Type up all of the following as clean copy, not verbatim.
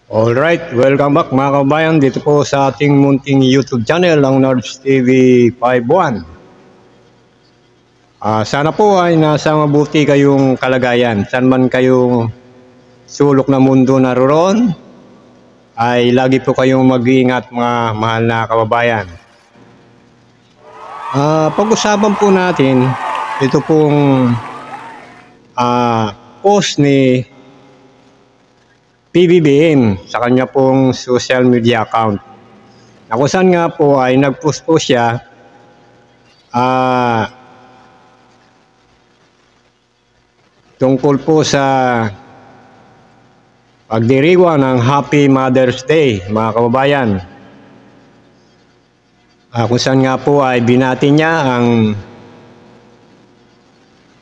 Alright, welcome back mga kabayan dito po sa ating munting YouTube channel, ang Nerds TV 51. Sana po ay nasa mabuti kayong kalagayan. Saan man kayong sulok na mundo naroon, ay lagi po kayong mag-iingat mga mahal na kababayan. Pag-usapan po natin ito pong post ni PBBM sa kanya pong social media account. Na kung saan nga po ay nag-post po siya tungkol po sa pagdiriwang ng Happy Mother's Day mga kababayan. Kung saan nga po ay binati niya ang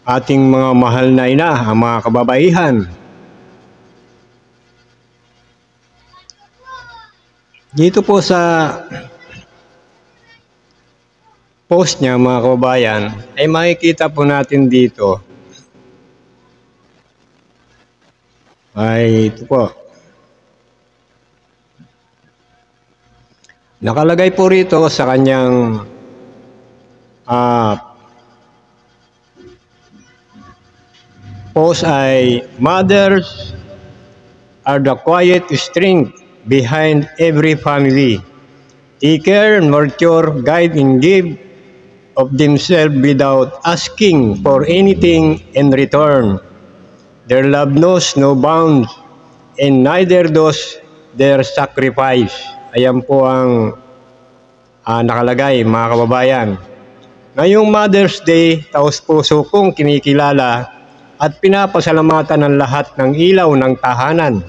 ating mga mahal na ina, ang mga kababaihan. Dito po sa post niya mga kababayan ay makikita po natin dito ay ito po. Nakalagay po rito sa kanyang post ay mothers are the quiet strength behind every family. Take care, nurture, guide, and give of themselves without asking for anything in return. Their love knows no bounds, and neither does their sacrifice. Ayan po ang nakalagay mga kababayan. Ngayong Mother's Day, taos puso kong kinikilala at pinapasalamatan ng lahat ng ilaw ng tahanan.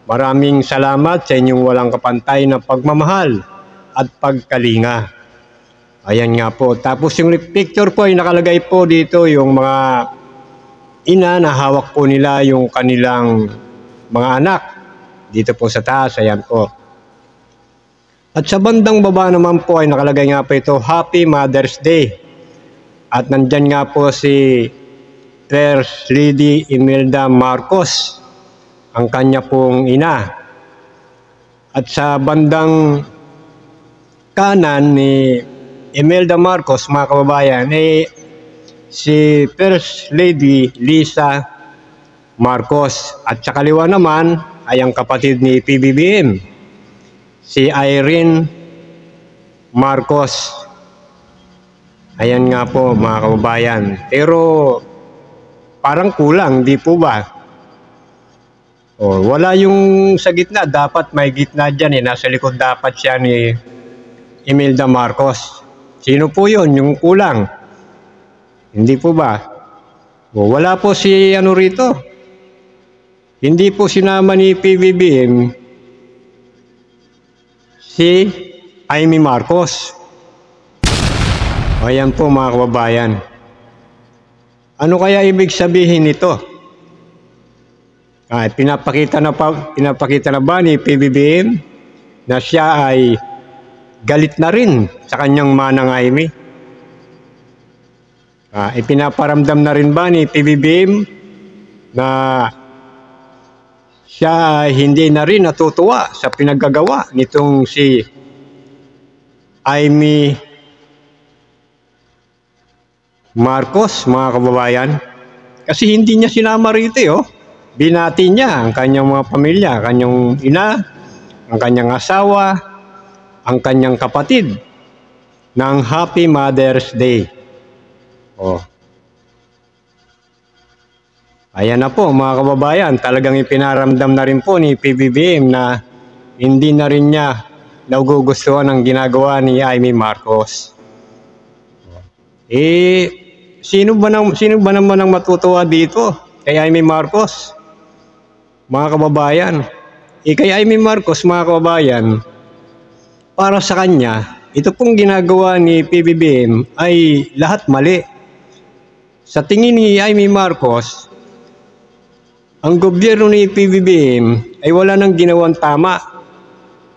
Maraming salamat sa inyong walang kapantay na pagmamahal at pagkalinga. Ayan nga po. Tapos yung picture po ay nakalagay po dito yung mga ina na hawak po nila yung kanilang mga anak. Dito po sa taas. Ayan po. At sa bandang baba naman po ay nakalagay nga po ito, Happy Mother's Day. At nandyan nga po si First Lady Imelda Marcos, ang kanya pong ina. At sa bandang kanan ni Imelda Marcos mga kababayan ay si First Lady Lisa Marcos. At sa kaliwa naman ay ang kapatid ni PBBM, si Irene Marcos. Ayan nga po mga kababayan. Pero parang kulang, di po ba? Wala yung sa gitna. Dapat may gitna dyan eh. Nasa likod dapat siya ni Imelda Marcos. Sino po yun? Yung kulang. Hindi po ba? Wala po si ano rito. Hindi po sinama ni PBBM si Amy Marcos. Ayan po mga kababayan. Ano kaya ibig sabihin nito? Pinapakita na ba ni PBBM na siya ay galit na rin sa kanyang manang Amy? Ipinaparamdam na rin ba ni PBBM na siya ay hindi na rin natutuwa sa pinaggagawa nitong si Amy Marcos mga kababayan? Kasi hindi niya sinama rito Binati niya ang kanyang mga pamilya, kanyang ina, ang kanyang asawa, ang kanyang kapatid ng Happy Mother's Day. Ayan na po mga kababayan, talagang ipinaramdam na rin po ni PBBM na hindi na rin niya nagugustuhan ang ginagawa ni Amy Marcos. Sino ba naman ang matutuwa dito kay Amy Marcos? Mga kababayan, kay Amy Marcos mga kababayan, para sa kanya, ito pong ginagawa ni PBBM ay lahat mali. Sa tingin ni Amy Marcos, ang gobyerno ni PBBM ay wala nang ginawang tama.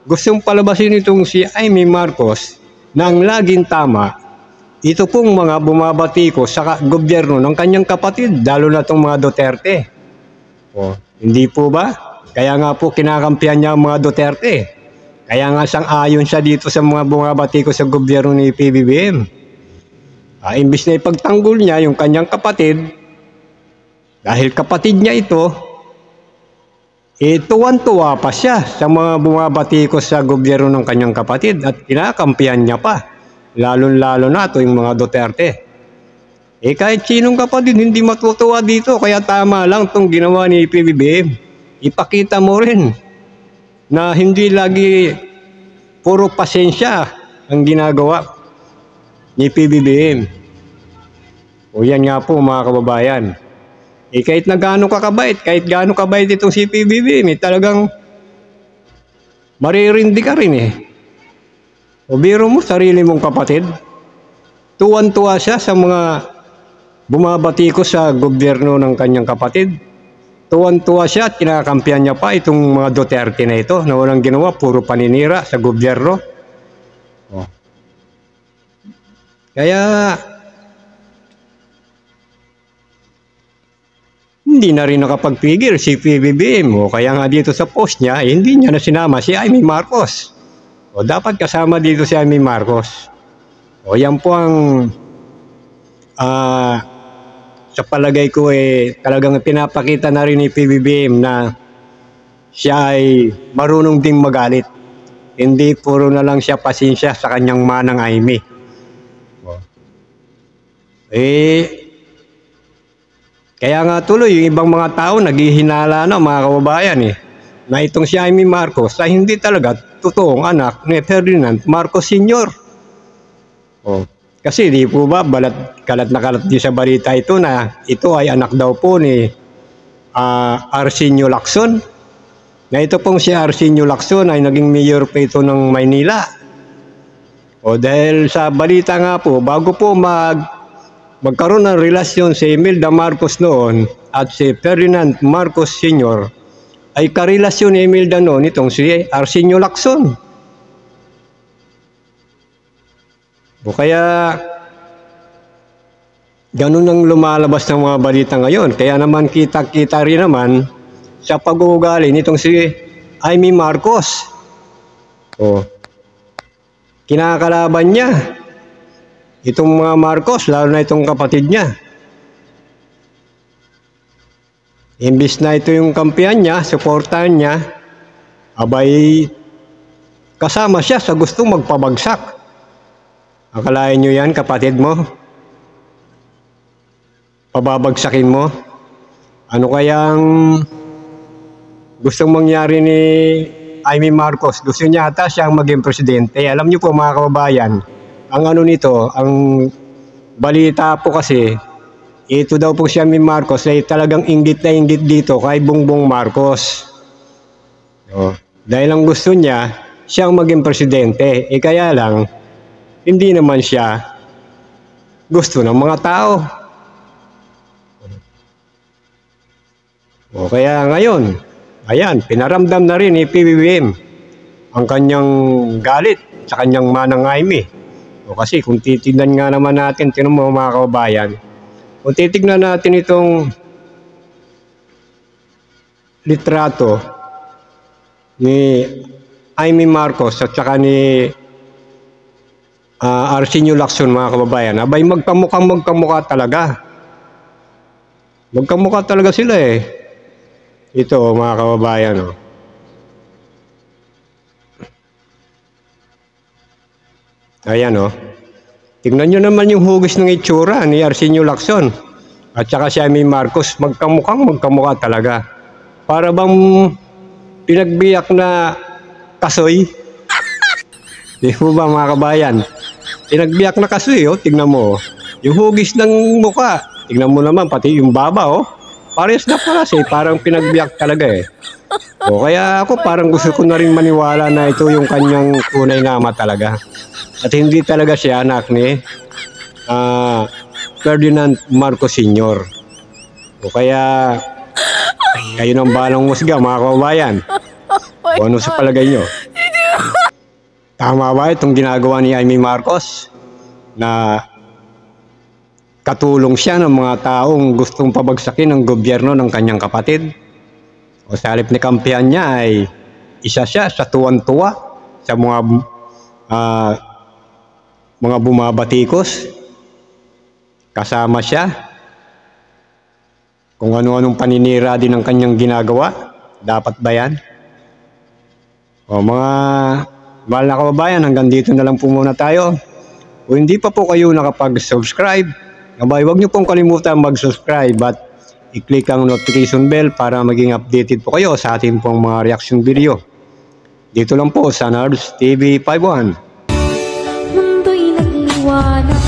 Gustong palabasin itong si Amy Marcos na ang laging tama, ito pong mga bumabatiko sa gobyerno ng kanyang kapatid, lalo na itong mga Duterte. Hindi po ba? Kaya nga po kinakampihan niya ang mga Duterte. Kaya nga sang-ayon siya dito sa mga bumabati ko sa gobyerno ni PBBM. Imbis na ipagtanggol niya yung kanyang kapatid, dahil kapatid niya ito, tuwan-tuwa pa siya sa mga bumabati ko sa gobyerno ng kanyang kapatid at kinakampihan niya pa, lalo-lalo na ito yung mga Duterte. Kahit sinong kapatid hindi matutuwa dito, kaya tama lang itong ginawa ni PBBM. Ipakita mo rin na hindi lagi puro pasensya ang ginagawa ni PBBM. O yan nga po mga kababayan. Kahit na gaano kakabait, kahit gaano kabait itong si PBBM, talagang maririndi ka rin O biro mo, sarili mong kapatid. Tuwan-tuwa siya sa mga bumabati ko sa gobyerno ng kanyang kapatid. Tuwan-tuwa siya at kinakampihan niya pa itong mga Duterte na ito na walang ginawa, puro paninira sa gobyerno. Kaya hindi na rin nakapagpigil si PBBM. Kaya nga dito sa post niya, hindi niya na sinama si Amy Marcos. Dapat kasama dito si Amy Marcos. Yan po ang sa palagay ko talagang pinapakita na rin ni PBBM na siya ay marunong ding magalit. Hindi puro na lang siya pasensya sa kanyang manang Amy. Kaya nga tuloy yung ibang mga tao naghihinala na mga kababayan na itong si Amy Marcos ay hindi talaga totoong anak ni Ferdinand Marcos Sr. Kasi di po ba kalat na kalat din sa balita ito na ito ay anak daw po ni Arsenio Lacson. Na ito pong si Arsenio Lacson ay naging mayor pa ito ng Maynila. Dahil sa balita nga po, bago po magkaroon ng relasyon si Imelda Marcos noon at si Ferdinand Marcos Sr. ay karelasyon ni Imelda noon itong si Arsenio Lacson. Kaya ganun ang lumalabas ng mga balita ngayon. Kaya naman kita-kita rin naman sa pag-uugali nitong si Amy Marcos. Kinakalaban niya itong mga Marcos, lalo na itong kapatid niya. Imbis na ito yung kampihan niya, suportahan niya, abay kasama siya sa gustong magpabagsak. Akalain nyo yan, kapatid mo? Pababagsakin mo? Ano kayang gustong mangyari ni Amy Marcos? Gusto niya ata siyang maging presidente. Alam nyo po mga kababayan, ang ano nito, ang balita po kasi, ito daw po si Amy Marcos ay talagang inggit na inggit dito kay Bongbong Marcos. Dahil ang gusto niya, siyang maging presidente. Kaya lang, hindi naman siya gusto ng mga tao. Kaya ngayon, ayan, pinaramdam na rin ni PBBM ang kanyang galit sa kanyang manang Amy. Kasi kung titignan nga naman natin, tinan mo mga kababayan, kung titignan natin itong litrato ni Amy Marcos at saka ni Arsenio Lacson mga kababayan, abay magkamukha talaga. Magkamukha talaga sila Ito mga kababayan Ayan Tingnan nyo naman yung hugis ng itsura ni Arsenio Lacson at saka si Amy Marcos, magkamukha talaga. Para bang pinagbiyak na kasoy. Di po ba mga kabayan? Pinagbiyak na kasoy tingnan mo. Yung hugis ng mukha, tingnan mo naman pati yung baba Pares na pares parang pinagbiyak talaga kaya ako parang gusto ko na rin maniwala na ito yung kanyang tunay na ama talaga. At hindi talaga siya anak ni Ferdinand Marcos Sr. Kaya kayo nang balang musga mga kababayan. Ano sa palagay nyo? Tama ba itong ginagawa ni Amy Marcos na katulong siya ng mga taong gustong pabagsakin ang gobyerno ng kanyang kapatid? O sa halip na kampihan niya ay isa siya sa tuwan-tuwa sa mga bumabatikos. Kasama siya. Kung ano-anong paninira din ang kanyang ginagawa. Dapat ba yan? O mga mahal na kababayan, hanggang dito na lang po muna tayo. Kung hindi pa po kayo nakapag-subscribe, huwag niyo pong kalimutan mag-subscribe at i-click ang notification bell para maging updated po kayo sa ating pong mga reaction video. Dito lang po sa Nards TV 51. Mundo'y nagliwanag.